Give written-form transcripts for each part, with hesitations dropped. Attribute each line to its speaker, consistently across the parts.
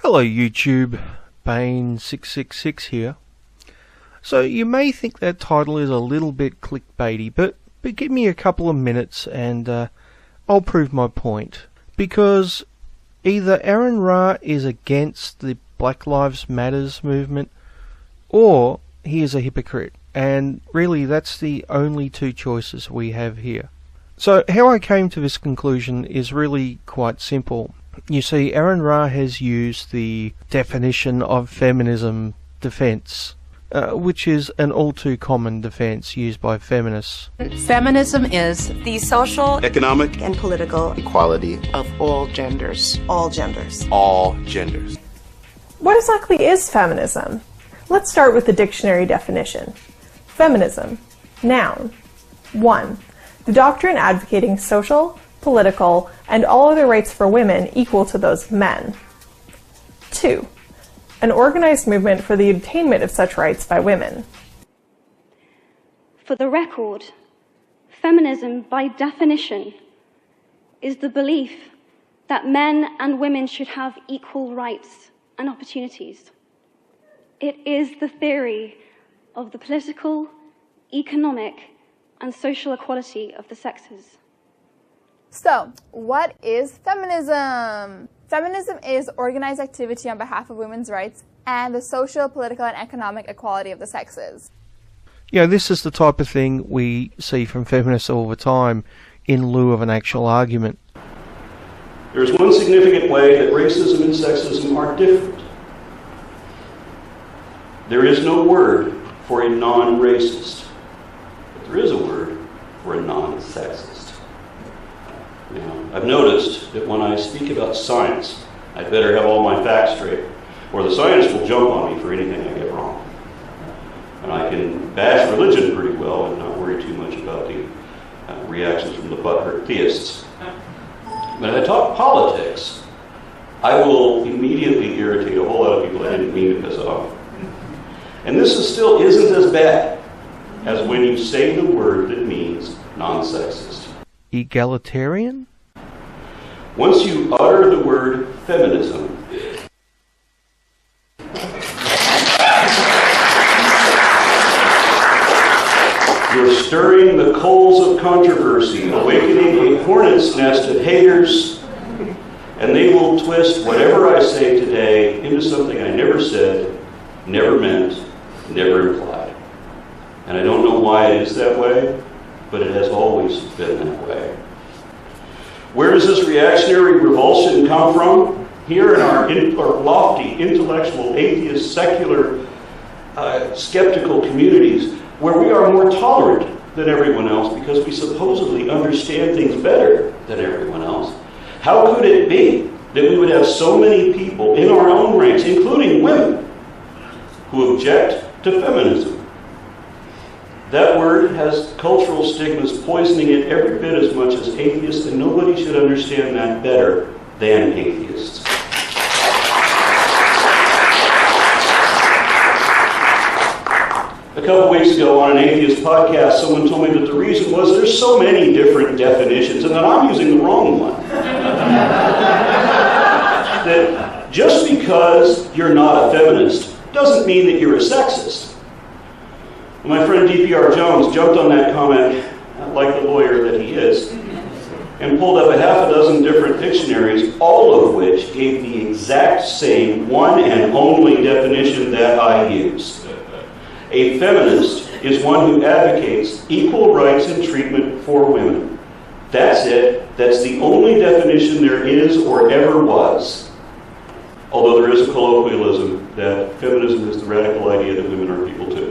Speaker 1: Hello YouTube, Bane666 here. So you may think that title is a little bit clickbaity, but give me a couple of minutes and I'll prove my point. Because either AronRa is against the Black Lives Matters movement, or he is a hypocrite. And really that's the only two choices we have here. So how I came to this conclusion is really quite simple. You see, AronRa has used the definition of feminism defense, which is an all too common defense used by feminists.
Speaker 2: Feminism is
Speaker 3: the social,
Speaker 4: economic,
Speaker 3: and political
Speaker 4: equality
Speaker 2: of all genders.
Speaker 3: All genders.
Speaker 4: All genders.
Speaker 5: What exactly is feminism? Let's start with the dictionary definition. Feminism. Noun. 1. The doctrine advocating social, political, and all other rights for women equal to those of men. 2. An organized movement for the attainment of such rights by women.
Speaker 6: For the record, feminism, by definition, is the belief that men and women should have equal rights and opportunities. It is the theory of the political, economic, and social equality of the sexes.
Speaker 7: So, what is feminism? Feminism is organized activity on behalf of women's rights and the social, political, and economic equality of the sexes.
Speaker 1: Yeah, this is the type of thing we see from feminists all the time in lieu of an actual argument.
Speaker 8: There is one significant way that racism and sexism are different. There is no word for a non-racist, but there is a word for a non-sexist. Now, I've noticed that when I speak about science, I'd better have all my facts straight, or the scientists will jump on me for anything I get wrong. And I can bash religion pretty well and not worry too much about the reactions from the butthurt theists. But if I talk politics, I will immediately irritate a whole lot of people I didn't mean to piss off. And this still isn't as bad as when you say the word that means non-sexist.
Speaker 1: Egalitarian?
Speaker 8: Once you utter the word feminism, you're stirring the coals of controversy, awakening a hornet's nest of haters, and they will twist whatever I say today into something I never said, never meant, never implied. And I don't know why it is that way, but it has always been that way. Where does this reactionary revulsion come from? Here in our lofty, intellectual, atheist, secular, skeptical communities, where we are more tolerant than everyone else because we supposedly understand things better than everyone else. How could it be that we would have so many people in our own ranks, including women, who object to feminism? That word has cultural stigmas poisoning it every bit as much as atheists, and nobody should understand that better than atheists. A couple weeks ago on an atheist podcast, someone told me that the reason was there's so many different definitions and that I'm using the wrong one. That just because you're not a feminist doesn't mean that you're a sexist. My friend D.P.R. Jones jumped on that comment like the lawyer that he is and pulled up a half a dozen different dictionaries, all of which gave the exact same one and only definition that I use. A feminist is one who advocates equal rights and treatment for women. That's it. That's the only definition there is or ever was. Although there is a colloquialism that feminism is the radical idea that women are people too.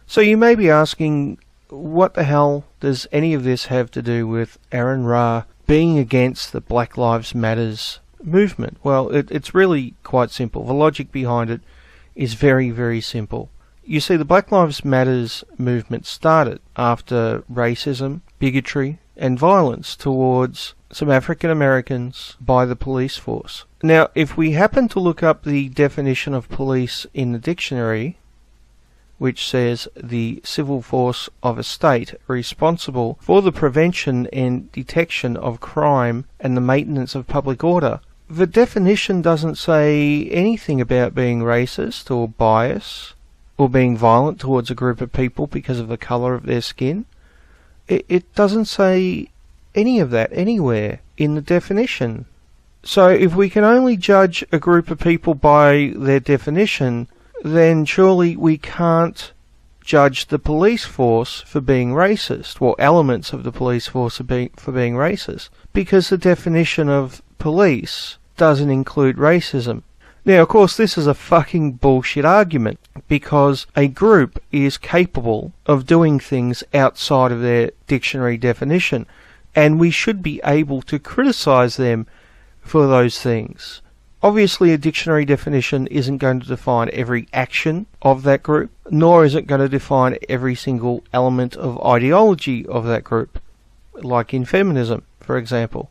Speaker 1: So you may be asking, what the hell does any of this have to do with AronRa being against the Black Lives Matters movement? Well, it's really quite simple. The logic behind it is very, very simple. You see, the Black Lives Matters movement started after racism, bigotry, and violence towards some African Americans by the police force. Now, if we happen to look up the definition of police in the dictionary, which says the civil force of a state responsible for the prevention and detection of crime and the maintenance of public order, the definition doesn't say anything about being racist or biased or being violent towards a group of people because of the colour of their skin. It doesn't say any of that anywhere in the definition. So if we can only judge a group of people by their definition, then surely we can't judge the police force for being racist, or elements of the police force for being racist, because the definition of police doesn't include racism. Now, of course, this is a fucking bullshit argument, because a group is capable of doing things outside of their dictionary definition, and we should be able to criticise them for those things. Obviously, a dictionary definition isn't going to define every action of that group, nor is it going to define every single element of ideology of that group, like in feminism, for example.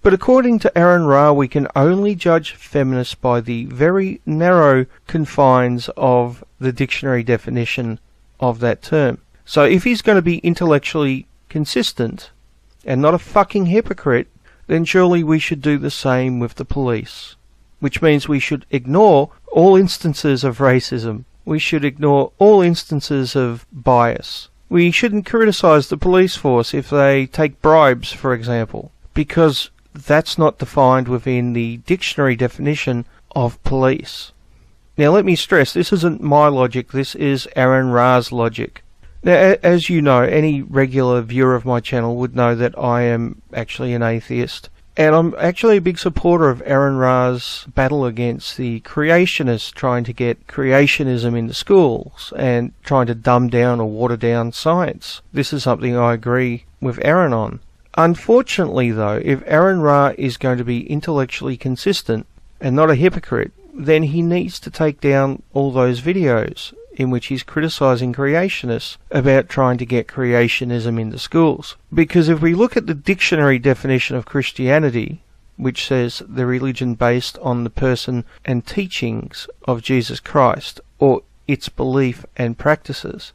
Speaker 1: But according to AronRa, we can only judge feminists by the very narrow confines of the dictionary definition of that term. So if he's going to be intellectually consistent and not a fucking hypocrite, then surely we should do the same with the police. Which means we should ignore all instances of racism. We should ignore all instances of bias. We shouldn't criticise the police force if they take bribes, for example, because that's not defined within the dictionary definition of police. Now let me stress, this isn't my logic, this is AronRa's logic. Now, as you know, any regular viewer of my channel would know that I am actually an atheist, and I'm actually a big supporter of AronRa's battle against the creationists trying to get creationism into schools and trying to dumb down or water down science. This is something I agree with Aaron on. Unfortunately, though, if AronRa is going to be intellectually consistent and not a hypocrite, then he needs to take down all those videos in which he's criticising creationists about trying to get creationism into schools. Because if we look at the dictionary definition of Christianity, which says the religion based on the person and teachings of Jesus Christ, or its belief and practices,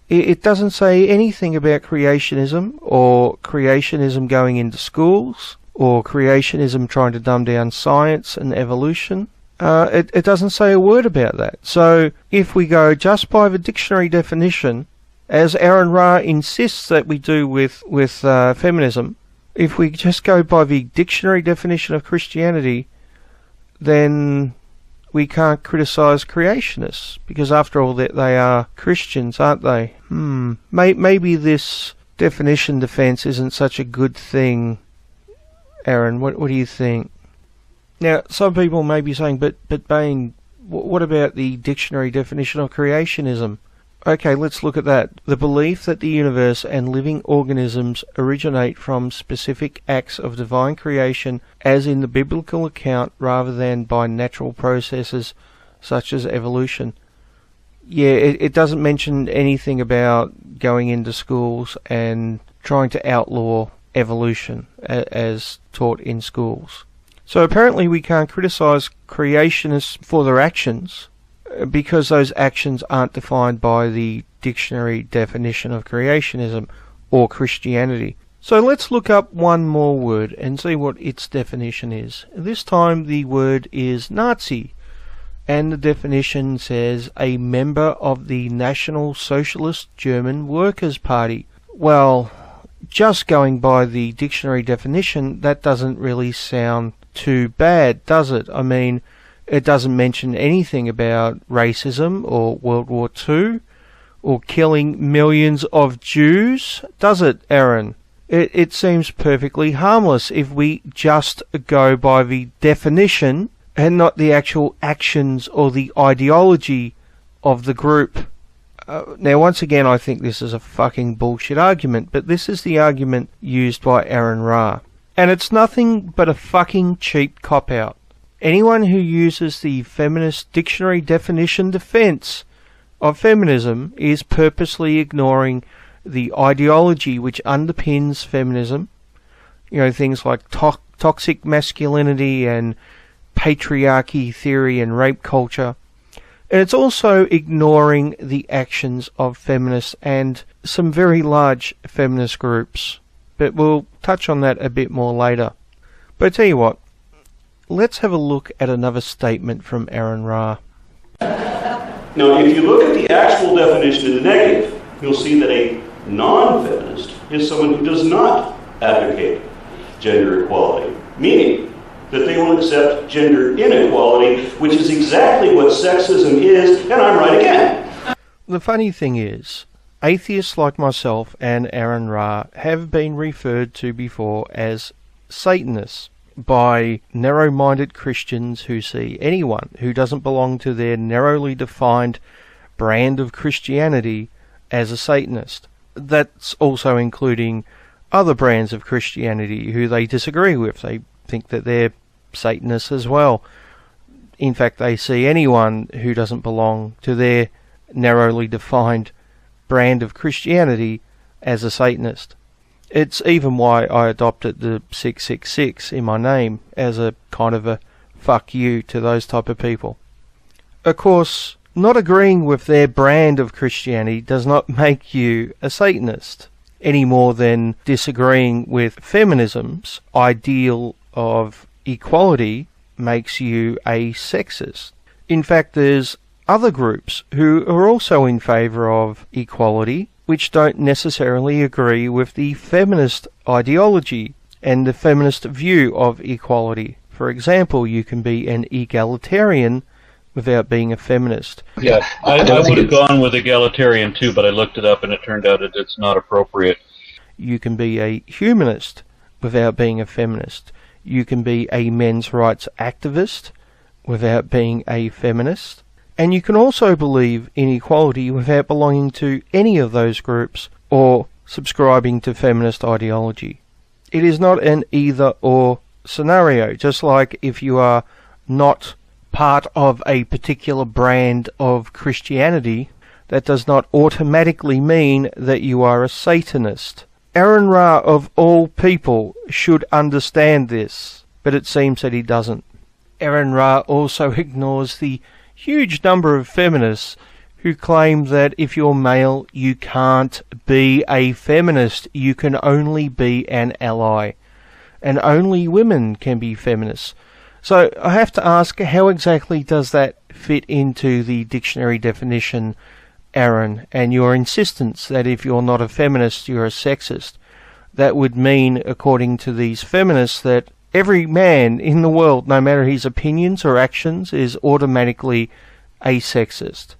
Speaker 1: it doesn't say anything about creationism, or creationism going into schools, or creationism trying to dumb down science and evolution. It doesn't say a word about that. So if we go just by the dictionary definition, as AronRa insists that we do with feminism, if we just go by the dictionary definition of Christianity, then we can't criticise creationists, because after all they are Christians, aren't they? Maybe this definition defence isn't such a good thing. Aaron, what do you think? Now, some people may be saying, but Bain, what about the dictionary definition of creationism? Okay, let's look at that. The belief that the universe and living organisms originate from specific acts of divine creation, as in the biblical account, rather than by natural processes such as evolution. Yeah, it doesn't mention anything about going into schools and trying to outlaw evolution as taught in schools. So apparently we can't criticise creationists for their actions, because those actions aren't defined by the dictionary definition of creationism or Christianity. So let's look up one more word and see what its definition is. This time the word is Nazi, and the definition says a member of the National Socialist German Workers' Party. Well, just going by the dictionary definition, that doesn't really sound too bad, does it? I mean, it doesn't mention anything about racism or World War II or killing millions of Jews, does it, Aaron? It seems perfectly harmless if we just go by the definition and not the actual actions or the ideology of the group. Now, once again, I think this is a fucking bullshit argument, but this is the argument used by AronRa. And it's nothing but a fucking cheap cop-out. Anyone who uses the feminist dictionary definition defense of feminism is purposely ignoring the ideology which underpins feminism. You know, things like toxic masculinity and patriarchy theory and rape culture. And it's also ignoring the actions of feminists and some very large feminist groups. But we'll touch on that a bit more later. But I tell you what, let's have a look at another statement from AronRa.
Speaker 8: Now, if you look at the actual definition in the negative, you'll see that a non-feminist is someone who does not advocate gender equality, meaning that they will accept gender inequality, which is exactly what sexism is, and I'm right again.
Speaker 1: The funny thing is, atheists like myself and AronRa have been referred to before as Satanists by narrow-minded Christians who see anyone who doesn't belong to their narrowly defined brand of Christianity as a Satanist. That's also including other brands of Christianity who they disagree with. They think that they're Satanists as well. In fact, they see anyone who doesn't belong to their narrowly defined brand of Christianity as a Satanist. It's even why I adopted the 666 in my name as a kind of a fuck you to those type of people. Of course, not agreeing with their brand of Christianity does not make you a Satanist, any more than disagreeing with feminism's ideal of equality makes you a sexist. In fact, there's other groups who are also in favour of equality, which don't necessarily agree with the feminist ideology and the feminist view of equality. For example, you can be an egalitarian without being a feminist.
Speaker 3: Yeah, I would have gone with egalitarian too, but I looked it up and it turned out that it's not appropriate.
Speaker 1: You can be a humanist without being a feminist. You can be a men's rights activist without being a feminist. And you can also believe in equality without belonging to any of those groups or subscribing to feminist ideology. It is not an either-or scenario, just like if you are not part of a particular brand of Christianity, that does not automatically mean that you are a Satanist. AronRa, of all people, should understand this, but it seems that he doesn't. AronRa also ignores the huge number of feminists who claim that if you're male, you can't be a feminist. You can only be an ally. And only women can be feminists. So I have to ask, how exactly does that fit into the dictionary definition, Aaron, and your insistence that if you're not a feminist, you're a sexist? That would mean, according to these feminists, that every man in the world, no matter his opinions or actions, is automatically a sexist,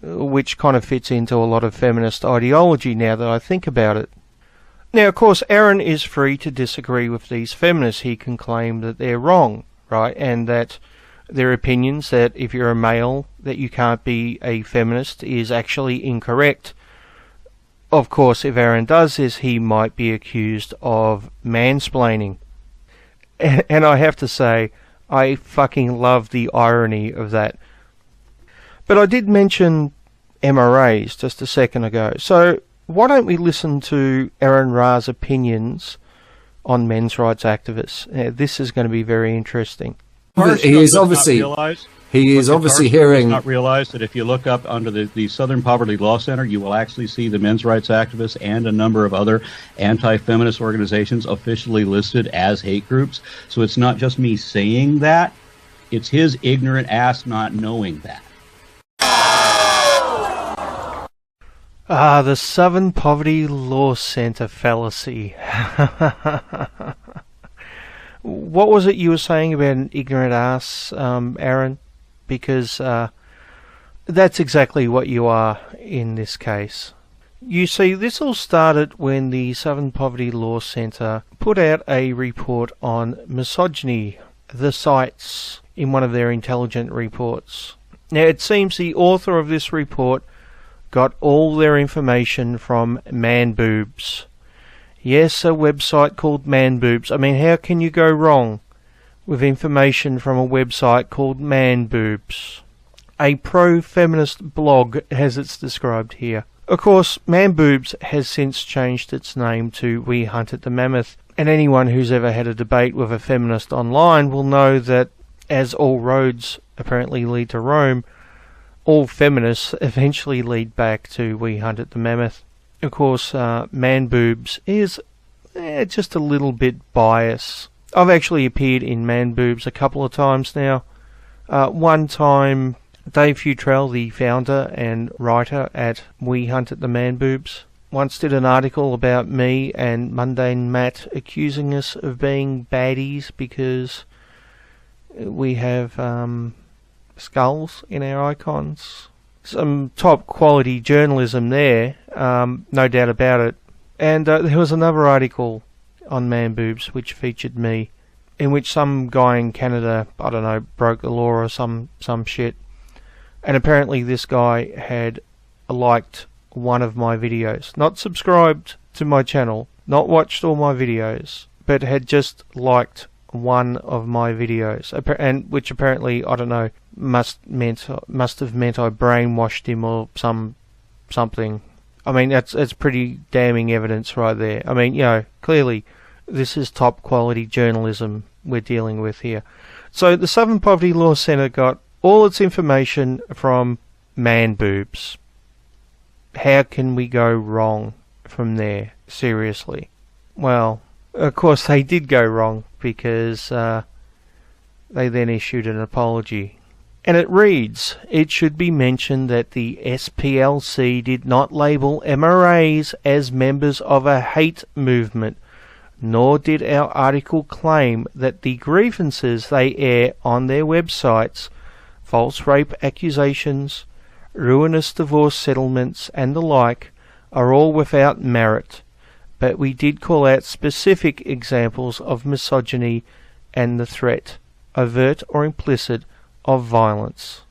Speaker 1: which kind of fits into a lot of feminist ideology now that I think about it. Now, of course, Aaron is free to disagree with these feminists. He can claim that they're wrong, right, and that their opinions that if you're a male that you can't be a feminist is actually incorrect. Of course, if Aaron does this, he might be accused of mansplaining. And I have to say, I fucking love the irony of that. But I did mention MRAs just a second ago, so why don't we listen to AronRa's opinions on men's rights activists? This is going to be very interesting.
Speaker 4: He is obviously hearing.
Speaker 3: Not realize that if you look up under the Southern Poverty Law Center, you will actually see the men's rights activists and a number of other anti-feminist organizations officially listed as hate groups. So it's not just me saying that; it's his ignorant ass not knowing that.
Speaker 1: The Southern Poverty Law Center fallacy. What was it you were saying about an ignorant ass, Aaron? Because that's exactly what you are in this case. You see, this all started when the Southern Poverty Law Center put out a report on misogyny, the sites, in one of their intelligent reports. Now, it seems the author of this report got all their information from ManBoobs. Yes, a website called ManBoobs. I mean, how can you go wrong with information from a website called ManBoobs? A pro-feminist blog, as it's described here. Of course, ManBoobs has since changed its name to We Hunted the Mammoth, and anyone who's ever had a debate with a feminist online will know that, as all roads apparently lead to Rome, all feminists eventually lead back to We Hunted the Mammoth. Of course, ManBoobs is just a little bit biased I've actually appeared in Man Boobs a couple of times now. One time, Dave Futrell, the founder and writer at We Hunt at the Man Boobs, once did an article about me and Mundane Matt accusing us of being baddies because we have skulls in our icons. Some top quality journalism there, no doubt about it. And there was another article on Man Boobs which featured me, in which some guy in Canada, I don't know, broke the law or some shit. And apparently this guy had liked one of my videos. Not subscribed to my channel, not watched all my videos, but had just liked one of my videos. And which apparently, I don't know, must have meant I brainwashed him or something. I mean, that's pretty damning evidence right there. I mean, you know, clearly this is top quality journalism we're dealing with here. So the Southern Poverty Law Centre got all its information from Man Boobs. How can we go wrong from there? Seriously. Well, of course they did go wrong, because they then issued an apology. And it reads, "It should be mentioned that the SPLC did not label MRAs as members of a hate movement, nor did our article claim that the grievances they air on their websites, false rape accusations, ruinous divorce settlements, and the like, are all without merit, but we did call out specific examples of misogyny and the threat, overt or implicit, of violence."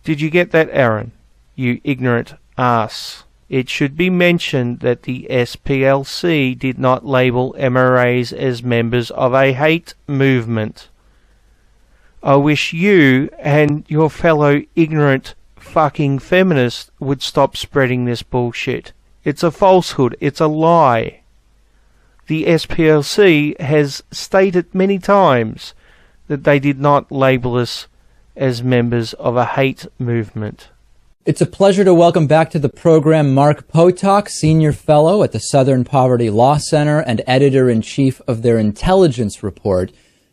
Speaker 1: Did you get that, Aaron? You ignorant ass. It should be mentioned that the SPLC did not label MRAs as members of a hate movement. I wish you and your fellow ignorant fucking feminists would stop spreading this bullshit. It's a falsehood. It's a lie. The SPLC has stated many times that they did not label us as members of a hate movement.
Speaker 9: It's a pleasure to welcome back to the program Mark Potok, Senior Fellow at the Southern Poverty Law Center and Editor-in-Chief of their Intelligence Report.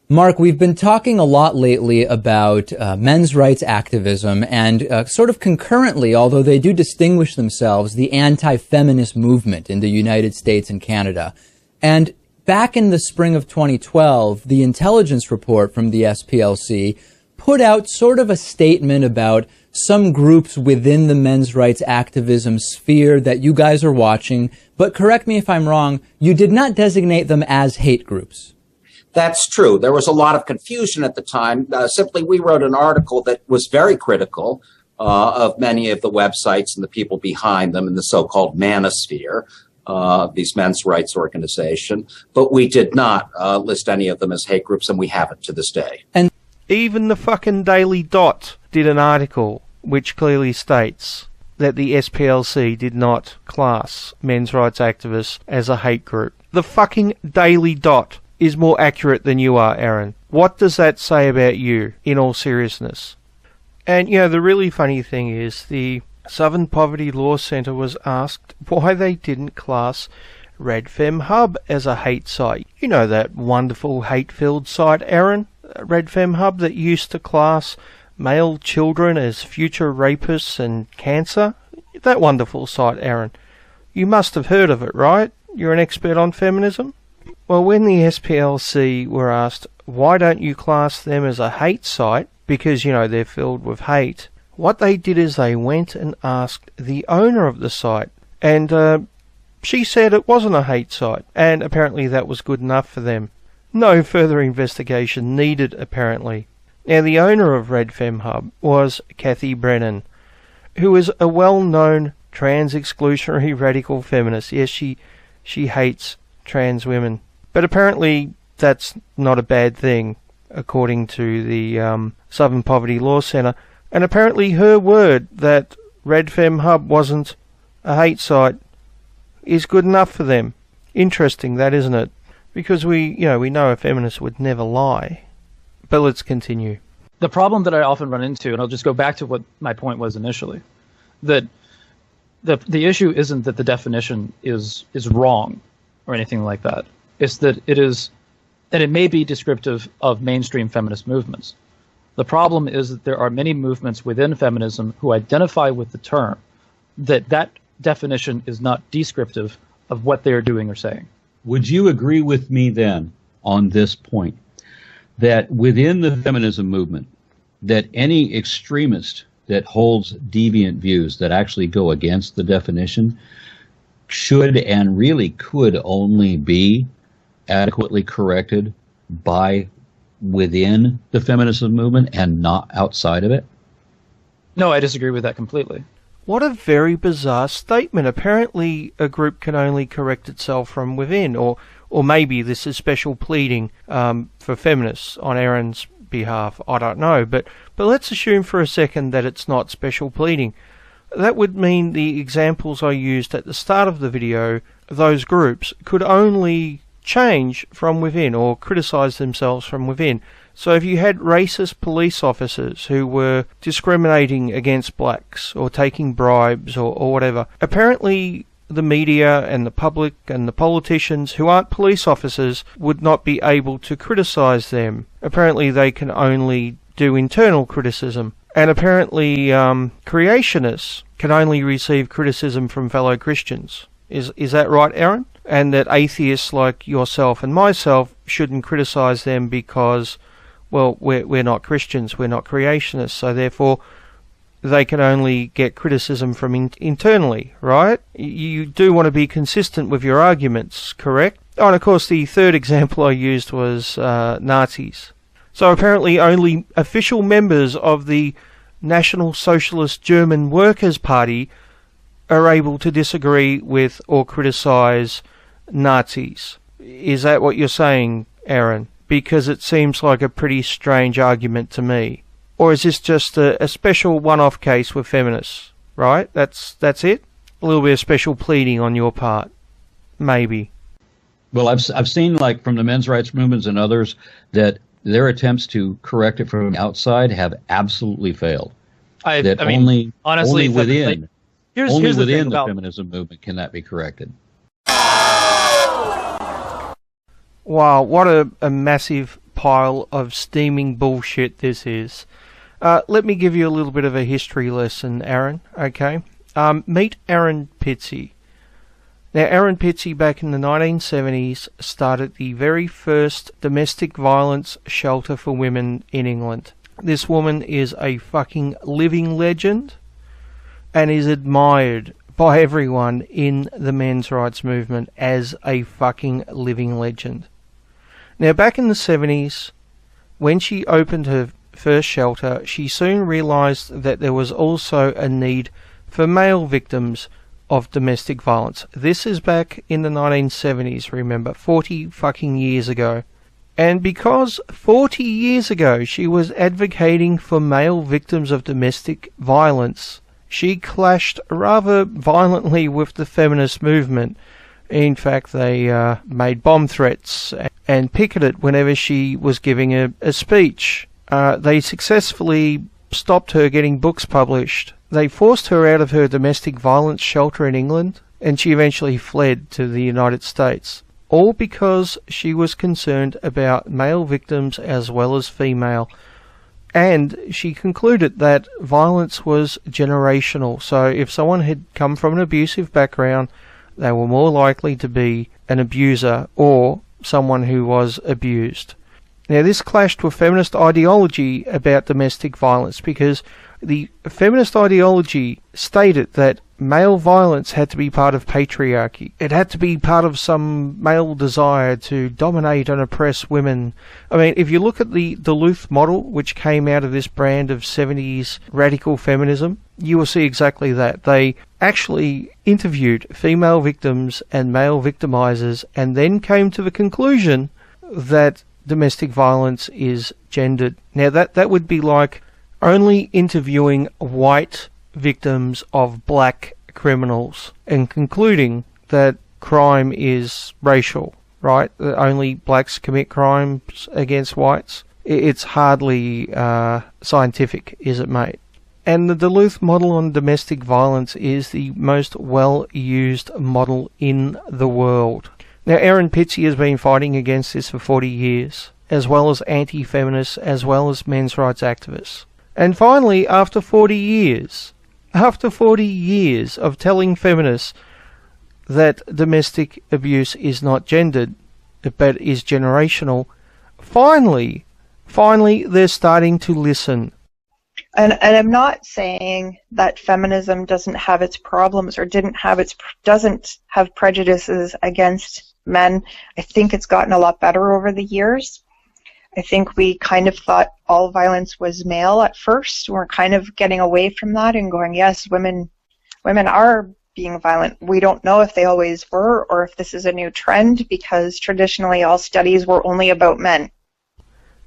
Speaker 9: Mark, we've been talking a lot lately about men's rights activism and sort of concurrently, although they do distinguish themselves, the anti-feminist movement in the United States and Canada. And back in the spring of 2012, the intelligence report from the SPLC put out sort of a statement about some groups within the men's rights activism sphere that you guys are watching, but correct me if I'm wrong, you did not designate them as hate groups.
Speaker 10: That's true. There was a lot of confusion at the time. Simply, we wrote an article that was very critical of many of the websites and the people behind them in the so-called manosphere, these men's rights organization, but we did not list any of them as hate groups, and we haven't to this day.
Speaker 1: And even the fucking Daily Dot did an article which clearly states that the SPLC did not class men's rights activists as a hate group. The fucking Daily Dot is more accurate than you are, Aaron. What does that say about you, in all seriousness? And, you know, the really funny thing is the Southern Poverty Law Centre was asked why they didn't class RedFemHub as a hate site. You know that wonderful hate-filled site, Aaron? RedFemHub that used to class male children as future rapists and cancer? That wonderful site, Aaron. You must have heard of it, right? You're an expert on feminism? Well, when the SPLC were asked, why don't you class them as a hate site, because, you know, they're filled with hate, what they did is they went and asked the owner of the site, and she said it wasn't a hate site, and apparently that was good enough for them. No further investigation needed, apparently. Now, the owner of RedFemHub was Kathy Brennan, who is a well-known trans-exclusionary radical feminist. Yes, she hates trans women. But apparently that's not a bad thing, according to the Southern Poverty Law Centre. And apparently her word that RedFemHub wasn't a hate site is good enough for them. Interesting, that, isn't it? Because we know a feminist would never lie. But let's continue.
Speaker 11: The problem that I often run into, and I'll just go back to what my point was initially, that the issue isn't that the definition is wrong or anything like that. It's that it is And it may be descriptive of mainstream feminist movements. The problem is that there are many movements within feminism who identify with the term, that definition is not descriptive of what they are doing or saying.
Speaker 3: Would you agree with me then on this point, that within the feminism movement, that any extremist that holds deviant views that actually go against the definition should and really could only be adequately corrected by within the feminism movement and not outside of it?
Speaker 11: No, I disagree with that completely.
Speaker 1: What a very bizarre statement. Apparently a group can only correct itself from within, or maybe this is special pleading for feminists on Aaron's behalf. I don't know, but let's assume for a second that it's not special pleading. That would mean the examples I used at the start of the video, those groups could only change from within or criticize themselves from within. So if you had racist police officers who were discriminating against blacks or taking bribes or whatever, apparently the media and the public and the politicians who aren't police officers would not be able to criticize them. Apparently they can only do internal criticism. And apparently creationists can only receive criticism from fellow Christians. Is that right, Aaron? And that atheists like yourself and myself shouldn't criticize them because, well, we're not Christians, we're not creationists, so therefore they can only get criticism from internally, right? You do want to be consistent with your arguments, correct? Oh, and of course the third example I used was Nazis. So apparently only official members of the National Socialist German Workers' Party are able to disagree with or criticize Nazis. Is that what you're saying, Aaron? Because it seems like a pretty strange argument to me. Or is this just a special one-off case with feminists, right? That's it? A little bit of special pleading on your part. Maybe.
Speaker 3: Well, I've seen, like, from the men's rights movements and others, that their attempts to correct it from the outside have absolutely failed.
Speaker 11: I mean, honestly,
Speaker 3: only within the
Speaker 11: the
Speaker 3: feminism movement can that be corrected.
Speaker 1: Wow, what a massive pile of steaming bullshit this is. Let me give you a little bit of a history lesson, Aaron, okay? Meet Aaron Pitsey. Now, Aaron Pitsey, back in the 1970s, started the very first domestic violence shelter for women in England. This woman is a fucking living legend and is admired by everyone in the men's rights movement as a fucking living legend. Now, back in the 70s, when she opened her first shelter, she soon realized that there was also a need for male victims of domestic violence. This is back in the 1970s, remember, 40 fucking years ago. And because 40 years ago she was advocating for male victims of domestic violence, she clashed rather violently with the feminist movement. In fact, they made bomb threats and picketed whenever she was giving a speech. They successfully stopped her getting books published. They forced her out of her domestic violence shelter in England, and she eventually fled to the United States. All because she was concerned about male victims as well as female. And she concluded that violence was generational. So if someone had come from an abusive background, they were more likely to be an abuser or someone who was abused. Now, this clashed with feminist ideology about domestic violence, because the feminist ideology stated that male violence had to be part of patriarchy. It had to be part of some male desire to dominate and oppress women. I mean, if you look at the Duluth model, which came out of this brand of 70s radical feminism, you will see exactly that. They actually interviewed female victims and male victimizers and then came to the conclusion that domestic violence is gendered. Now, that would be like only interviewing white victims of black criminals and concluding that crime is racial, right? That only blacks commit crimes against whites. It's hardly scientific, is it, mate? And the Duluth model on domestic violence is the most well-used model in the world. Now, Aaron Pitsey has been fighting against this for 40 years, as well as anti-feminists, as well as men's rights activists. And finally, after 40 years of telling feminists that domestic abuse is not gendered, but is generational, finally, they're starting to listen.
Speaker 12: And I'm not saying that feminism doesn't have its problems or doesn't have prejudices against men. I think it's gotten a lot better over the years. I think we kind of thought all violence was male at first. We're kind of getting away from that and going, yes, women are being violent. We don't know if they always were or if this is a new trend, because traditionally all studies were only about men.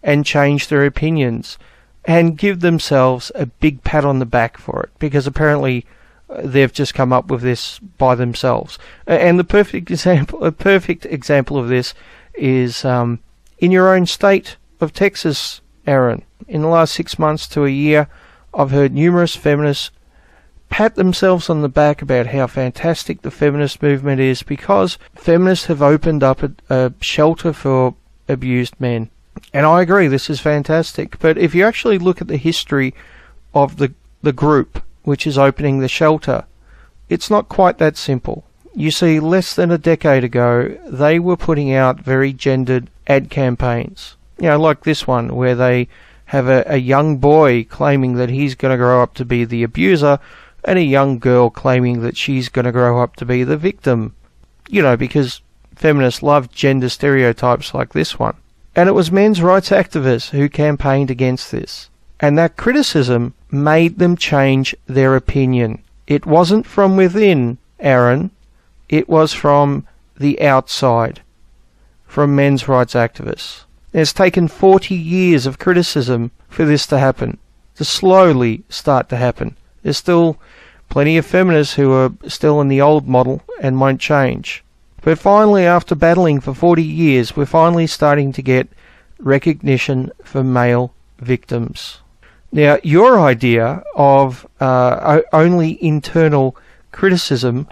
Speaker 1: And change their opinions and give themselves a big pat on the back for it, because apparently they've just come up with this by themselves. And a perfect example of this is in your own state of Texas, Aaron. In the last 6 months to a year, I've heard numerous feminists pat themselves on the back about how fantastic the feminist movement is, because feminists have opened up a shelter for abused men. And I agree, this is fantastic. But if you actually look at the history of the group which is opening the shelter, it's not quite that simple. You see, less than a decade ago, they were putting out very gendered ad campaigns. You know, like this one, where they have a young boy claiming that he's going to grow up to be the abuser, and a young girl claiming that she's going to grow up to be the victim. You know, because feminists love gender stereotypes like this one. And it was men's rights activists who campaigned against this. And that criticism made them change their opinion. It wasn't from within, Aaron. It was from the outside, from men's rights activists. It's taken 40 years of criticism for this to happen, to slowly start to happen. There's still plenty of feminists who are still in the old model and won't change. But finally, after battling for 40 years, we're finally starting to get recognition for male victims. Now, your idea of only internal criticism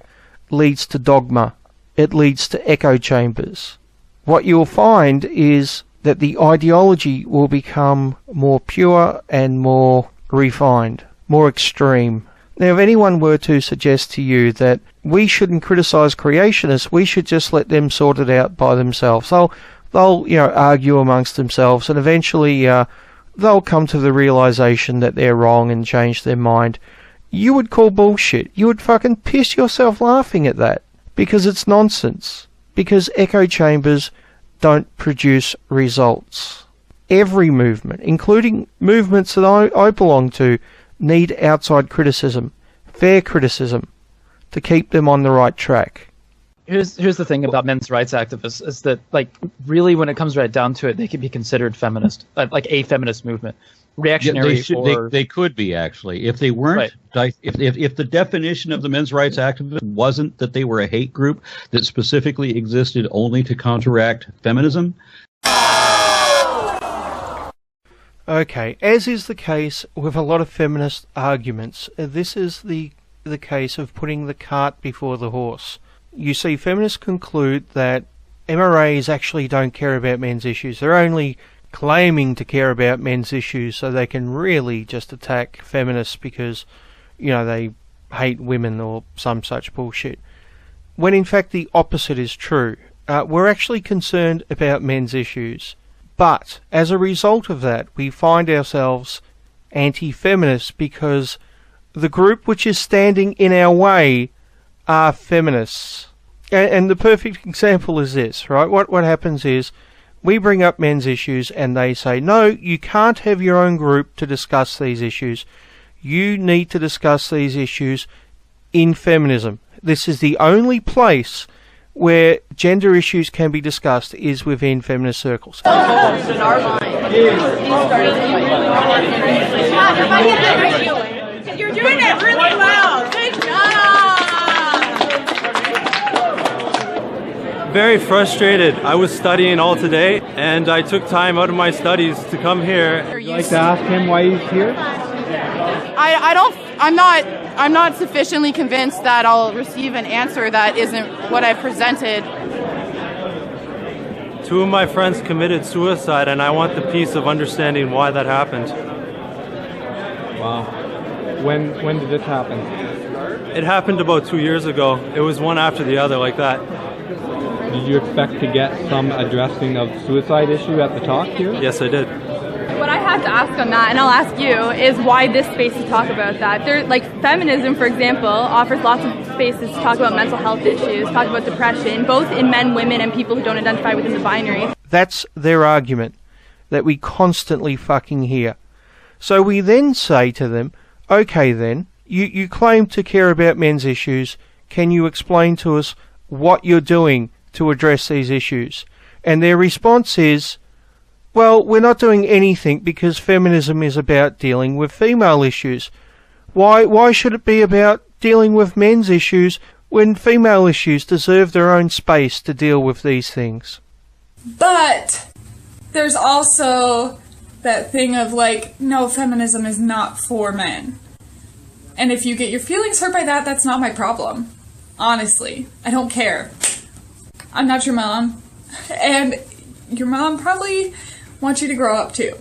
Speaker 1: leads to dogma. It leads to echo chambers. What you'll find is that the ideology will become more pure and more refined, more extreme. Now, if anyone were to suggest to you that we shouldn't criticize creationists, we should just let them sort it out by themselves. They'll argue amongst themselves, and eventually they'll come to the realization that they're wrong and change their mind. You would call bullshit. You would fucking piss yourself laughing at that, because it's nonsense. Because echo chambers don't produce results. Every movement, including movements that I belong to, need outside criticism, fair criticism, to keep them on the right track.
Speaker 11: Here's the thing about men's rights activists is that, like, really when it comes right down to it, they can be considered feminist, like a feminist movement. Reactionary.
Speaker 3: Yeah, they could be, actually, if they weren't. Right. If the definition of the men's rights activist wasn't that they were a hate group that specifically existed only to counteract feminism.
Speaker 1: Okay, as is the case with a lot of feminist arguments, this is the case of putting the cart before the horse. You see, feminists conclude that MRAs actually don't care about men's issues. They're only claiming to care about men's issues so they can really just attack feminists because, they hate women or some such bullshit. When in fact the opposite is true. We're actually concerned about men's issues. But as a result of that, we find ourselves anti-feminist because the group which is standing in our way are feminists. And the perfect example is this, right? What happens is we bring up men's issues and they say, no, you can't have your own group to discuss these issues. You need to discuss these issues in feminism. This is the only place where gender issues can be discussed is within feminist circles.
Speaker 13: You're doing it really well. Good job.
Speaker 14: Very frustrated. I was studying all today, and I took time out of my studies to come here.
Speaker 15: Would you like to ask him why he's here?
Speaker 16: I'm not sufficiently convinced that I'll receive an answer that isn't what I've presented.
Speaker 14: 2 of my friends committed suicide, and I want the peace of understanding why that happened.
Speaker 15: Wow. When did this happen?
Speaker 14: It happened about 2 years ago. It was one after the other, like that.
Speaker 15: Did you expect to get some addressing of suicide issue at the talk here?
Speaker 14: Yes, I did.
Speaker 16: What I have to ask on that, and I'll ask you, is why this space to talk about that? Like feminism, for example, offers lots of spaces to talk about mental health issues, talk about depression, both in men, women, and people who don't identify within the binary.
Speaker 1: That's their argument that we constantly fucking hear. So we then say to them, okay then, you claim to care about men's issues. Can you explain to us what you're doing to address these issues? And their response is, well, we're not doing anything because feminism is about dealing with female issues. Why should it be about dealing with men's issues when female issues deserve their own space to deal with these things?
Speaker 17: But there's also that thing of like, no, feminism is not for men. And if you get your feelings hurt by that, that's not my problem. Honestly, I don't care. I'm not your mom. And your mom probably wants you to grow up too.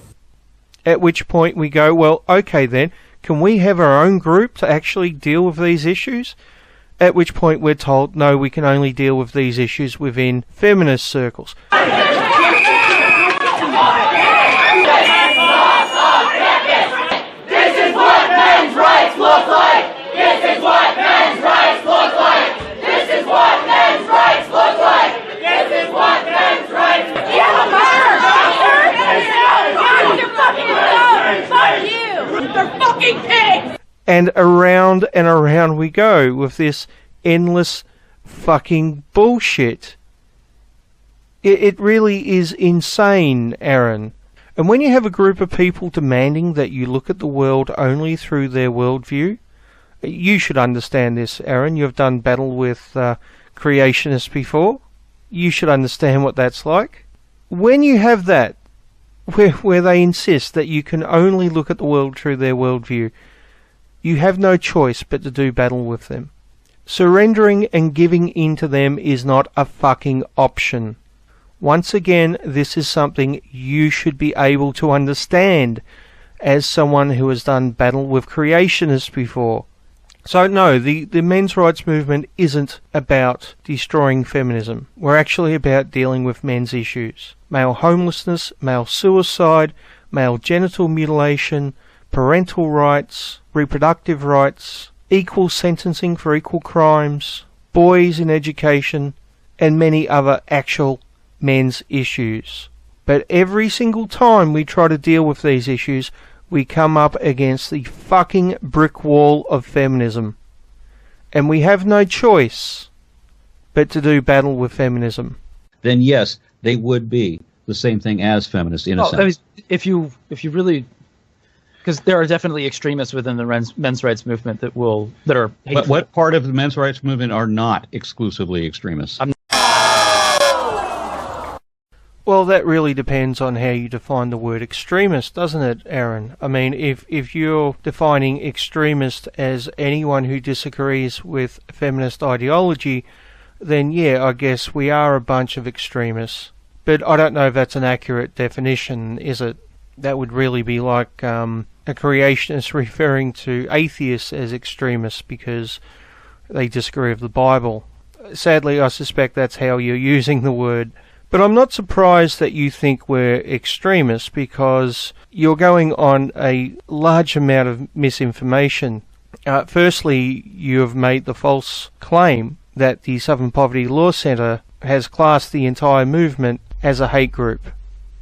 Speaker 1: At which point we go, well, okay then, can we have our own group to actually deal with these issues? At which point we're told, no, we can only deal with these issues within feminist circles.
Speaker 13: This is what men's rights look like! This is what men's rights look like! This is what men's rights look like! This is what men's rights look like! Fuck you! They're fucking pigs!
Speaker 1: And around we go with this endless fucking bullshit. It really is insane, Aaron. And when you have a group of people demanding that you look at the world only through their worldview, you should understand this, Aaron. You've done battle with creationists before. You should understand what that's like. When you have that, where they insist that you can only look at the world through their worldview, you have no choice but to do battle with them. Surrendering and giving in to them is not a fucking option. Once again, this is something you should be able to understand as someone who has done battle with creationists before. So no, the men's rights movement isn't about destroying feminism. We're actually about dealing with men's issues. Male homelessness, male suicide, male genital mutilation, parental rights, reproductive rights, equal sentencing for equal crimes, boys in education, and many other actual men's issues. But every single time we try to deal with these issues, we come up against the fucking brick wall of feminism. And we have no choice but to do battle with feminism.
Speaker 3: Then yes, they would be the same thing as feminists in a sense.
Speaker 11: I mean, if you really, because there are definitely extremists within the men's rights movement that are hateful.
Speaker 3: But what part of the men's rights movement are not exclusively extremists?
Speaker 1: Well, that really depends on how you define the word extremist, doesn't it, Aaron? I mean, if you're defining extremist as anyone who disagrees with feminist ideology, then yeah, I guess we are a bunch of extremists. But I don't know if that's an accurate definition, is it? That would really be like a creationist referring to atheists as extremists because they disagree with the Bible. Sadly, I suspect that's how you're using the word. But I'm not surprised that you think we're extremists because you're going on a large amount of misinformation. Firstly, you have made the false claim that the Southern Poverty Law Centre has classed the entire movement as a hate group.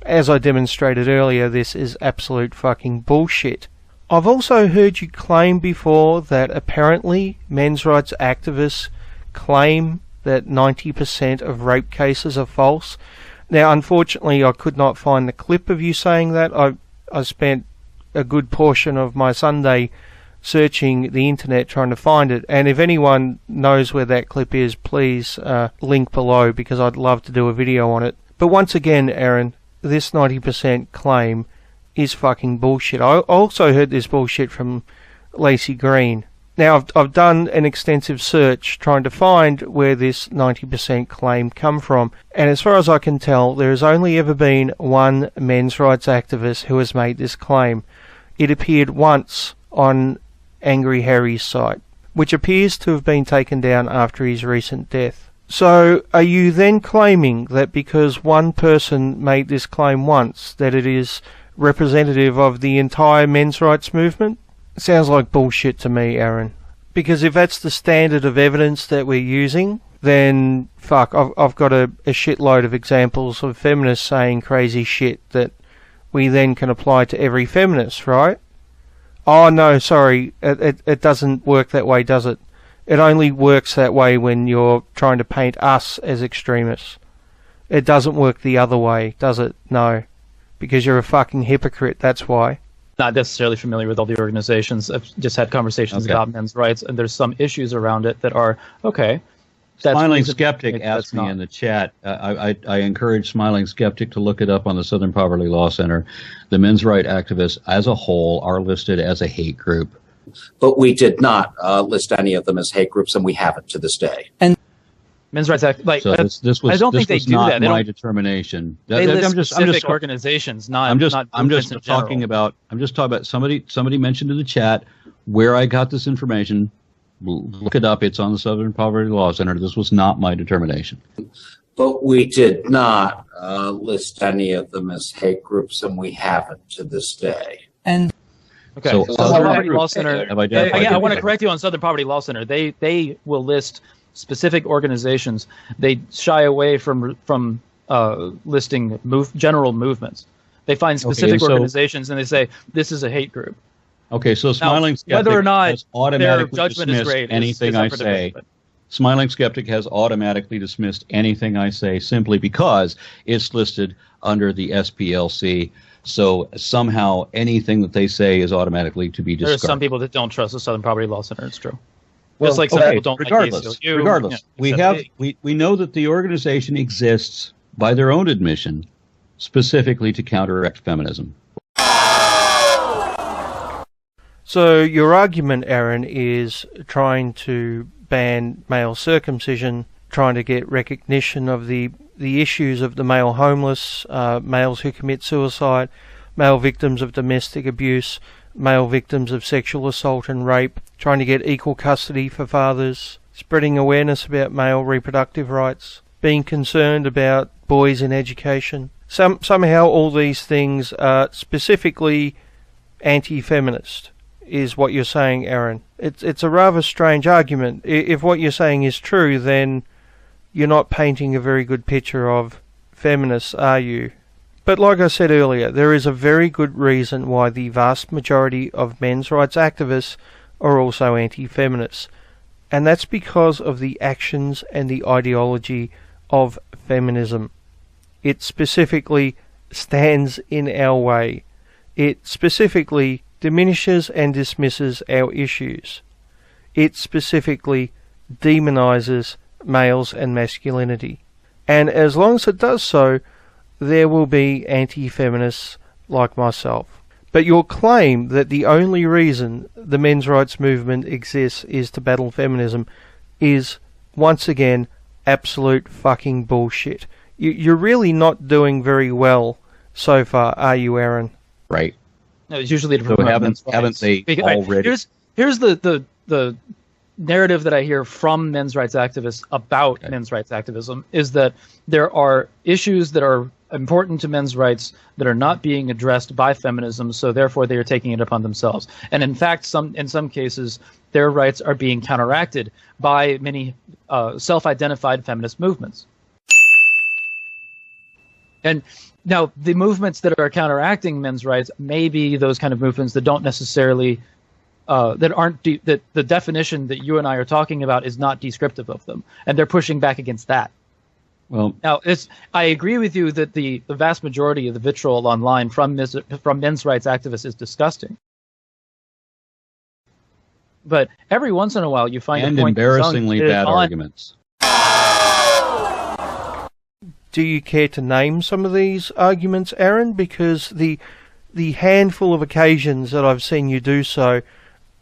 Speaker 1: As I demonstrated earlier, this is absolute fucking bullshit. I've also heard you claim before that apparently men's rights activists claim that 90% of rape cases are false. Now, unfortunately, I could not find the clip of you saying that. I spent a good portion of my Sunday searching the internet trying to find it, and if anyone knows where that clip is, please link below because I'd love to do a video on it. But once again, Aaron, this 90% claim is fucking bullshit. I also heard this bullshit from Lacey Green. Now, I've done an extensive search trying to find where this 90% claim come from, and as far as I can tell, there has only ever been one men's rights activist who has made this claim. It appeared once on Angry Harry's site, which appears to have been taken down after his recent death. So, are you then claiming that because one person made this claim once, that it is representative of the entire men's rights movement? Sounds like bullshit to me, Aaron. Because if that's the standard of evidence that we're using, then fuck, I've got a shitload of examples of feminists saying crazy shit that we then can apply to every feminist, right? Oh no, sorry, it doesn't work that way, does it? It only works that way when you're trying to paint us as extremists. It doesn't work the other way, does it? No. Because you're a fucking hypocrite, that's why.
Speaker 11: Not necessarily familiar with all the organizations. I've just had conversations about men's rights, and there's some issues around it that are, okay.
Speaker 3: Smiling Skeptic asked me in the chat, I encourage Smiling Skeptic to look it up on the Southern Poverty Law Center. The men's rights activists as a whole are listed as a hate group.
Speaker 10: But we did not list any of them as hate groups, and we haven't to this day.
Speaker 11: And men's rights act like
Speaker 3: so this was,
Speaker 11: I don't think they do that.
Speaker 3: Not my determination.
Speaker 11: They list specific organizations, not.
Speaker 3: I'm just talking about somebody mentioned in the chat where I got this information. Look it up. It's on the Southern Poverty Law Center. This was not my determination.
Speaker 10: But we did not list any of them as hate groups, and we haven't to this day.
Speaker 9: And
Speaker 11: okay, so Southern Poverty Law Center. I want to correct you on Southern Poverty Law Center. They will list specific organizations. They shy away from listing general movements. They find specific organizations and they say this is a hate group.
Speaker 3: Okay, so Smiling Skeptic
Speaker 11: whether or not
Speaker 3: has automatically
Speaker 11: their judgment
Speaker 3: dismissed
Speaker 11: is great
Speaker 3: anything I say. Smiling Skeptic has automatically dismissed anything I say simply because it's listed under the SPLC. So somehow anything that they say is automatically to be discarded.
Speaker 11: There are some people that don't trust the Southern Poverty Law Center. It's true. Just like some people don't
Speaker 3: regardless,
Speaker 11: like ACLU.
Speaker 3: regardless, we know that the organization exists by their own admission, specifically to counteract feminism.
Speaker 1: So your argument, Aaron, is trying to ban male circumcision, trying to get recognition of the issues of the male homeless, males who commit suicide, male victims of domestic abuse, male victims of sexual assault and rape, trying to get equal custody for fathers, spreading awareness about male reproductive rights, being concerned about boys in education. Somehow all these things are specifically anti-feminist, is what you're saying, Aaron. It's a rather strange argument. If what you're saying is true, then you're not painting a very good picture of feminists, are you? But like I said earlier, there is a very good reason why the vast majority of men's rights activists are also anti-feminists. And that's because of the actions and the ideology of feminism. It specifically stands in our way. It specifically diminishes and dismisses our issues. It specifically demonizes males and masculinity. And as long as it does so, there will be anti-feminists like myself. But your claim that the only reason the men's rights movement exists is to battle feminism is, once again, absolute fucking bullshit. You're really not doing very well so far, are you, Aaron?
Speaker 3: Right.
Speaker 11: No, it's usually to
Speaker 3: promote haven't they already?
Speaker 11: Here's the narrative that I hear from men's rights activists about men's rights activism is that there are issues that are important to men's rights that are not being addressed by feminism, so therefore they are taking it upon themselves. And in fact, in some cases, their rights are being counteracted by many self-identified feminist movements. And now, the movements that are counteracting men's rights may be those kind of movements that don't necessarily, that the definition that you and I are talking about is not descriptive of them, and they're pushing back against that.
Speaker 3: Well,
Speaker 11: now I agree with you that the vast majority of the vitriol online from men's rights activists is disgusting. But every once in a while, you find
Speaker 3: and
Speaker 11: a point
Speaker 3: embarrassingly bad arguments.
Speaker 1: Do you care to name some of these arguments, Aaron? Because the handful of occasions that I've seen you do so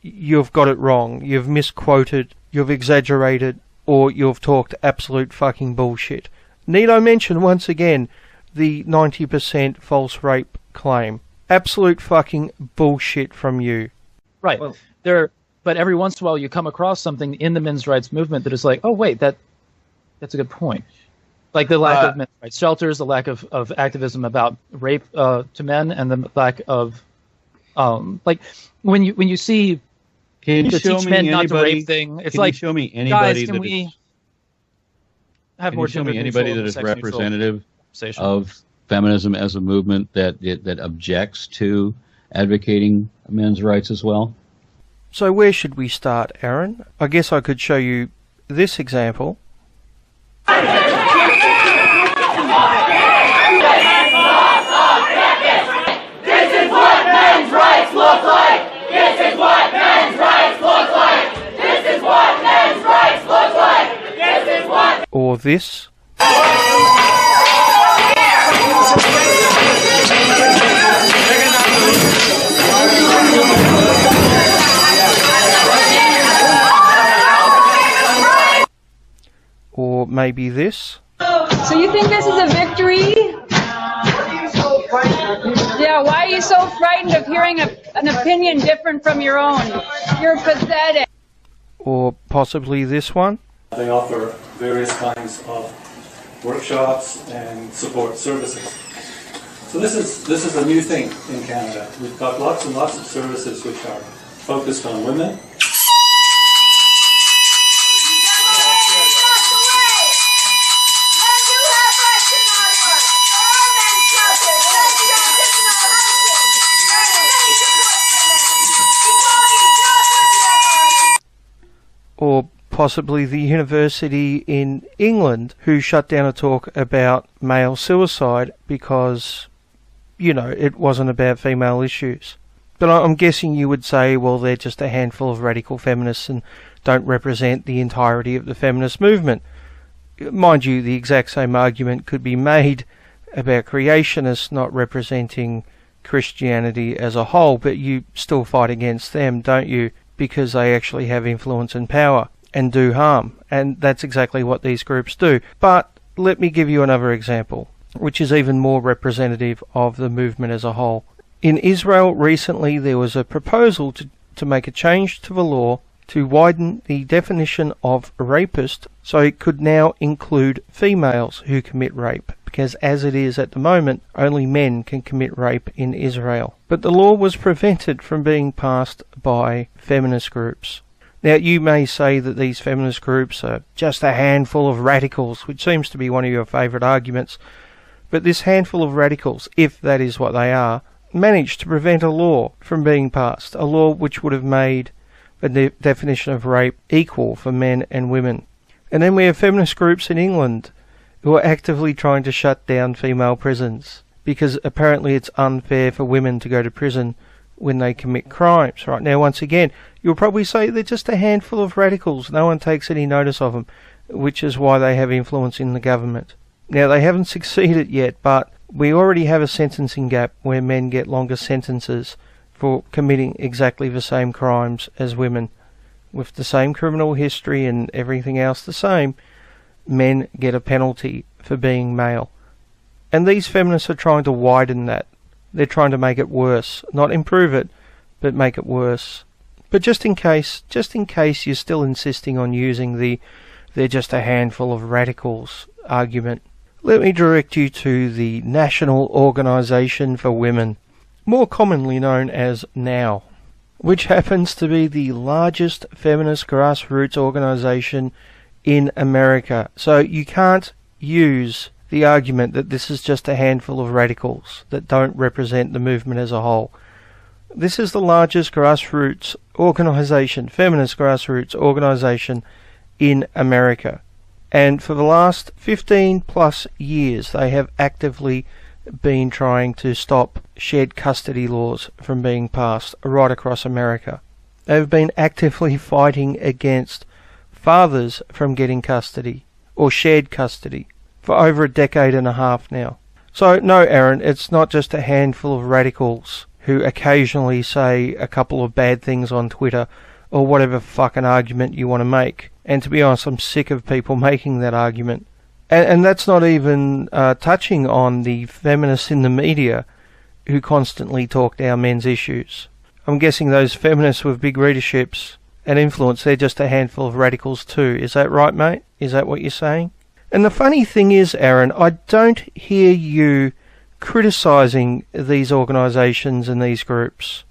Speaker 1: you've got it wrong, you've misquoted, you've exaggerated, or you've talked absolute fucking bullshit. Need I mention once again the 90% false rape claim? Absolute fucking bullshit from you.
Speaker 11: Right. Well, but every once in a while you come across something in the men's rights movement that is like, oh wait, that's a good point. Like the lack of men's rights shelters, the lack of activism about rape to men, and the lack of like when you see
Speaker 3: can
Speaker 11: the
Speaker 3: show
Speaker 11: teach
Speaker 3: me
Speaker 11: men not
Speaker 3: anybody,
Speaker 11: to rape thing, it's
Speaker 3: can
Speaker 11: like,
Speaker 3: you show me anybody
Speaker 11: guys, can we have
Speaker 3: can
Speaker 11: more
Speaker 3: you show me
Speaker 11: gender-neutral,
Speaker 3: anybody that is
Speaker 11: sex-neutral
Speaker 3: representative
Speaker 11: conversation?
Speaker 3: of feminism as a movement that objects to advocating men's rights as well?
Speaker 1: So where should we start, Aaron? I guess I could show you this example. Or this. Or maybe this.
Speaker 18: So you think this is a victory? Yeah, why are you so frightened of hearing an opinion different from your own? You're pathetic.
Speaker 1: Or possibly this one.
Speaker 19: They offer various kinds of workshops and support services. So this is a new thing in Canada. We've got lots and lots of services which are focused on women.
Speaker 1: Or possibly the university in England who shut down a talk about male suicide because, you know, it wasn't about female issues. But I'm guessing you would say, well, they're just a handful of radical feminists and don't represent the entirety of the feminist movement. Mind you, the exact same argument could be made about creationists not representing Christianity as a whole, but you still fight against them, don't you? Because they actually have influence and power and do harm. And that's exactly what these groups do. But let me give you another example, which is even more representative of the movement as a whole. In Israel recently there was a proposal to make a change to the law to widen the definition of rapist so it could now include females who commit rape, because as it is at the moment, only men can commit rape in Israel. But the law was prevented from being passed by feminist groups. Now, you may say that these feminist groups are just a handful of radicals, which seems to be one of your favourite arguments, but this handful of radicals, if that is what they are, managed to prevent a law from being passed, a law which would have made the definition of rape equal for men and women. And then we have feminist groups in England who are actively trying to shut down female prisons because apparently it's unfair for women to go to prison when they commit crimes. Right now, once again, you'll probably say they're just a handful of radicals. No one takes any notice of them, which is why they have influence in the government. Now, they haven't succeeded yet, but we already have a sentencing gap where men get longer sentences for committing exactly the same crimes as women. With the same criminal history and everything else the same, men get a penalty for being male. And these feminists are trying to widen that. They're trying to make it worse. Not improve it, but make it worse. But just in case you're still insisting on using the they're just a handful of radicals argument, let me direct you to the National Organization for Women, more commonly known as NOW, which happens to be the largest feminist grassroots organization in America. So you can't use the argument that this is just a handful of radicals that don't represent the movement as a whole. This is the largest grassroots organization, feminist grassroots organization in America. And for the last 15 plus years, they have actively been trying to stop shared custody laws from being passed right across America. They've been actively fighting against fathers from getting custody or shared custody for over a decade and a half now. So no, Aaron, it's not just a handful of radicals who occasionally say a couple of bad things on Twitter or whatever fucking argument you want to make. And to be honest, I'm sick of people making that argument. And that's not even touching on the feminists in the media who constantly talk down men's issues. I'm guessing those feminists with big readerships and influence, they're just a handful of radicals too. Is that right, mate? Is that what you're saying? And the funny thing is, Aaron, I don't hear you criticising these organisations and these groups.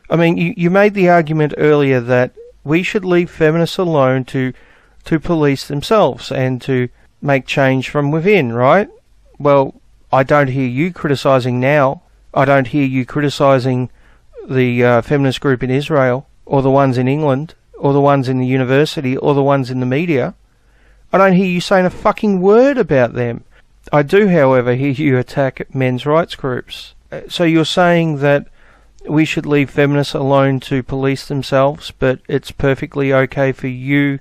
Speaker 1: I mean, you made the argument earlier that we should leave feminists alone to police themselves and to make change from within, right? Well, I don't hear you criticising now. I don't hear you criticising the feminist group in Israel, or the ones in England, or the ones in the university, or the ones in the media. I don't hear you saying a fucking word about them. I do, however, hear you attack men's rights groups. So you're saying that we should leave feminists alone to police themselves, but it's perfectly okay for you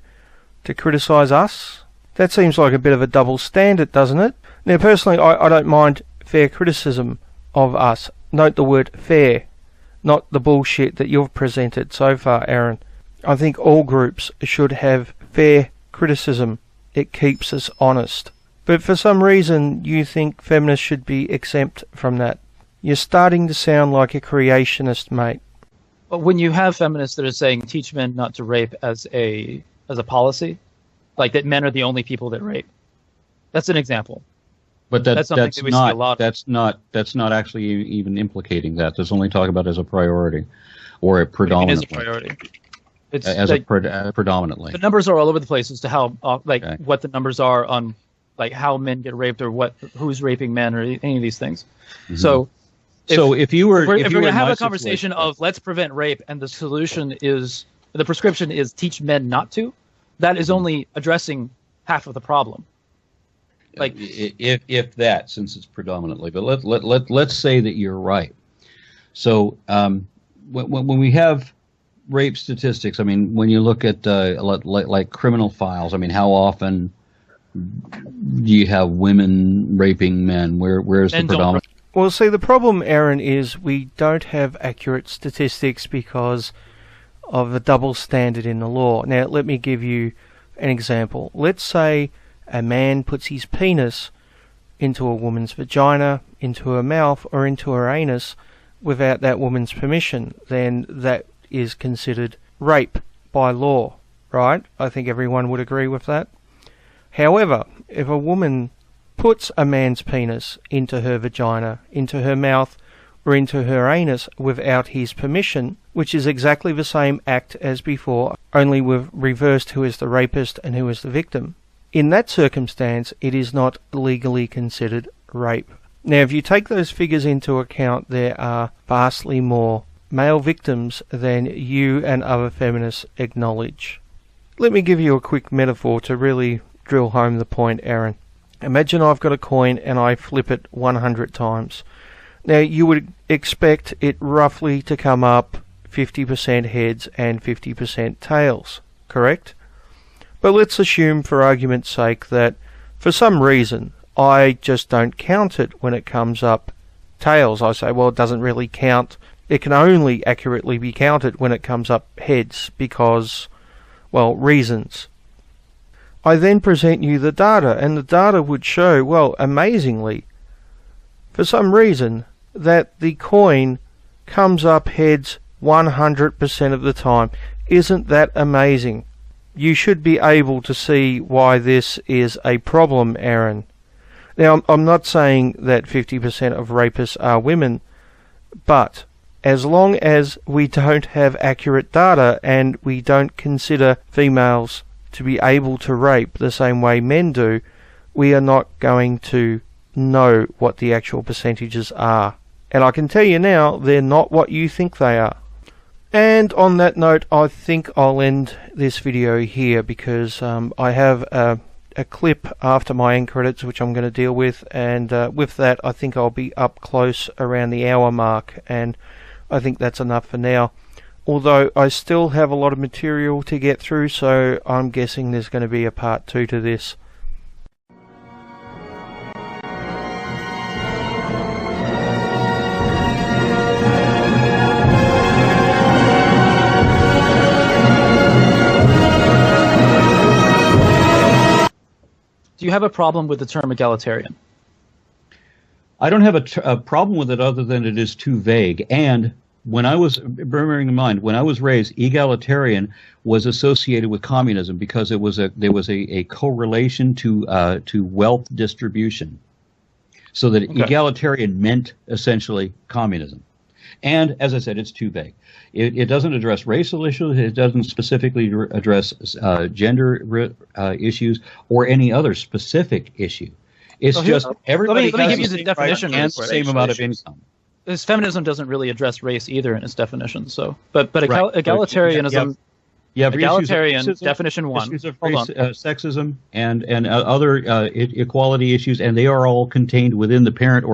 Speaker 1: to criticise us? That seems like a bit of a double standard, doesn't it? Now, personally, I don't mind fair criticism of us. Note the word fair, not the bullshit that you've presented so far, Aaron. I think all groups should have fair criticism. It keeps us honest. But for some reason, you think feminists should be exempt from that. You're starting to sound like a creationist, mate.
Speaker 11: When you have feminists that are saying teach men not to rape as a policy, like that men are the only people that rape, that's an example.
Speaker 3: But
Speaker 11: that's
Speaker 3: not actually even implicating that. That's only talking about as a priority, or a predominantly.
Speaker 11: As a priority. It's
Speaker 3: as
Speaker 11: like,
Speaker 3: predominantly.
Speaker 11: The numbers are all over the place as to how, what the numbers are on, like how men get raped or who's raping men or any of these things. Mm-hmm. So if you were going to have a conversation of let's prevent rape and the prescription is teach men not to, that is only addressing half of the problem. Like
Speaker 3: if that, since it's predominantly, but let's say that you're right. So when we have rape statistics, I mean, when you look at like criminal files, I mean, how often do you have women raping men? Where's the predominant?
Speaker 1: Well, see, the problem, Aaron, is we don't have accurate statistics because of the double standard in the law. Now, let me give you an example. Let's say a man puts his penis into a woman's vagina, into her mouth, or into her anus without that woman's permission. Then that is considered rape by law, right? I think everyone would agree with that. However, if a woman puts a man's penis into her vagina, into her mouth, or into her anus without his permission, which is exactly the same act as before, only with reversed who is the rapist and who is the victim, in that circumstance, it is not legally considered rape. Now, if you take those figures into account, there are vastly more male victims than you and other feminists acknowledge. Let me give you a quick metaphor to really drill home the point, Aaron. Imagine I've got a coin and I flip it 100 times. Now, you would expect it roughly to come up 50% heads and 50% tails, correct? But let's assume, for argument's sake, that for some reason I just don't count it when it comes up tails. I say, well, it doesn't really count. It can only accurately be counted when it comes up heads because, well, reasons. I then present you the data, and the data would show, well, amazingly, for some reason, that the coin comes up heads 100% of the time. Isn't that amazing? You should be able to see why this is a problem, Aaron. Now, I'm not saying that 50% of rapists are women, but as long as we don't have accurate data and we don't consider females to be able to rape the same way men do, we are not going to know what the actual percentages are. And I can tell you now, they're not what you think they are. And on that note, I think I'll end this video here because I have a clip after my end credits which I'm going to deal with, and with that I think I'll be up close around the hour mark, and I think that's enough for now. Although I still have a lot of material to get through, so I'm guessing there's going to be a part 2 to this.
Speaker 11: Do you have a problem with the term egalitarian?
Speaker 3: I don't have a problem with it other than it is too vague. And when I was, bearing in mind, when I was raised, egalitarian was associated with communism because there was a correlation to wealth distribution. So that egalitarian meant essentially communism. And as I said, it's too vague. It doesn't address racial issues. It doesn't specifically address gender issues or any other specific issue. It's just everybody
Speaker 11: let me give you the definition
Speaker 3: and the same amount of income.
Speaker 11: This feminism doesn't really address race either in its definition. So, but egalitarianism. Egalitarian definition one.
Speaker 3: Issues of race, sexism and other equality issues, and they are all contained within the parent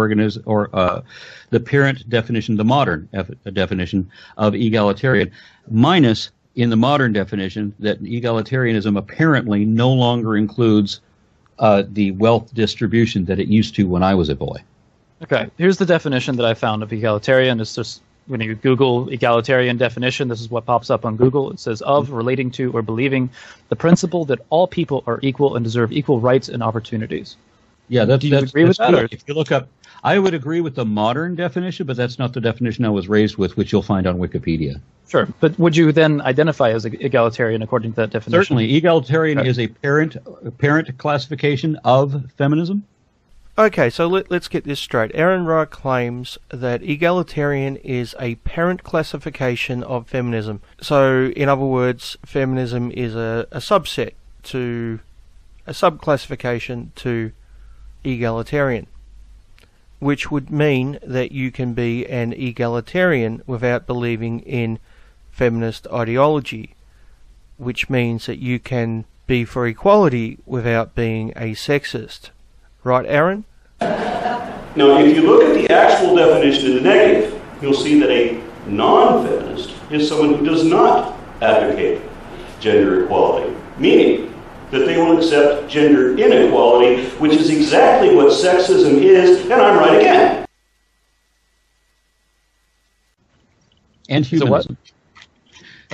Speaker 3: the parent definition, the modern definition of egalitarian. Minus in the modern definition that egalitarianism apparently no longer includes the wealth distribution that it used to when I was a boy.
Speaker 11: Okay, here's the definition that I found of egalitarian. It's just when you Google egalitarian definition, this is what pops up on Google. It says of, relating to, or believing the principle that all people are equal and deserve equal rights and opportunities.
Speaker 3: Yeah,
Speaker 11: do you agree with that?
Speaker 3: If you look up, I would agree with the modern definition, but that's not the definition I was raised with, which you'll find on Wikipedia.
Speaker 11: Sure, but would you then identify as egalitarian according to that definition?
Speaker 3: Certainly, egalitarian is a parent classification of feminism.
Speaker 1: Okay, so let's get this straight. AronRa claims that egalitarian is a parent classification of feminism. So, in other words, feminism is a subset to a subclassification to egalitarian, which would mean that you can be an egalitarian without believing in feminist ideology, which means that you can be for equality without being a sexist. Right, Aaron?
Speaker 8: Now, if you look at the actual definition in the negative, you'll see that a non-feminist is someone who does not advocate gender equality, meaning that they will accept gender inequality, which is exactly what sexism is, and I'm right again.
Speaker 3: And humanism.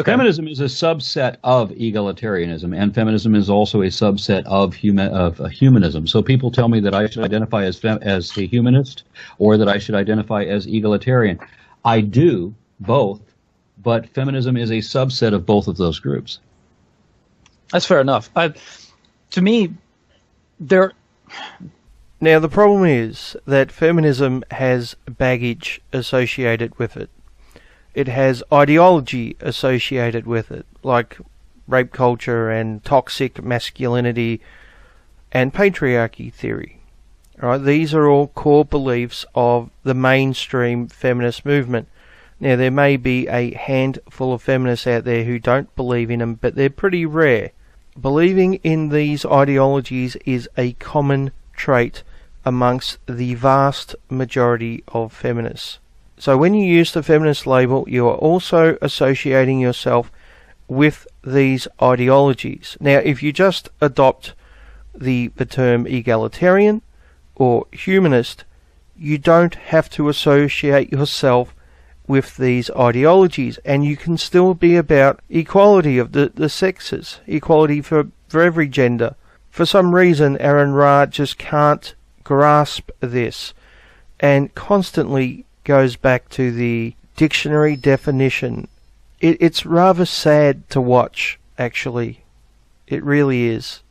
Speaker 3: Feminism is a subset of egalitarianism, and feminism is also a subset of humanism. So people tell me that I should identify as a humanist or that I should identify as egalitarian. I do both, but feminism is a subset of both of those groups.
Speaker 11: That's fair enough. To me,
Speaker 1: Now, the problem is that feminism has baggage associated with it. It has ideology associated with it, like rape culture and toxic masculinity and patriarchy theory. Right? These are all core beliefs of the mainstream feminist movement. Now, there may be a handful of feminists out there who don't believe in them, but they're pretty rare. Believing in these ideologies is a common trait amongst the vast majority of feminists. So when you use the feminist label, you are also associating yourself with these ideologies. Now, if you just adopt the term egalitarian or humanist, you don't have to associate yourself with these ideologies, and you can still be about equality of the sexes, equality for every gender. For some reason, AronRa just can't grasp this, and constantly goes back to the dictionary definition. It's rather sad to watch, actually. It really is.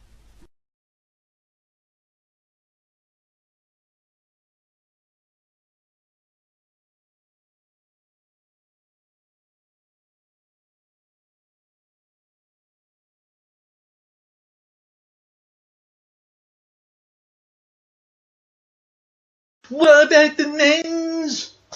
Speaker 20: What about the men?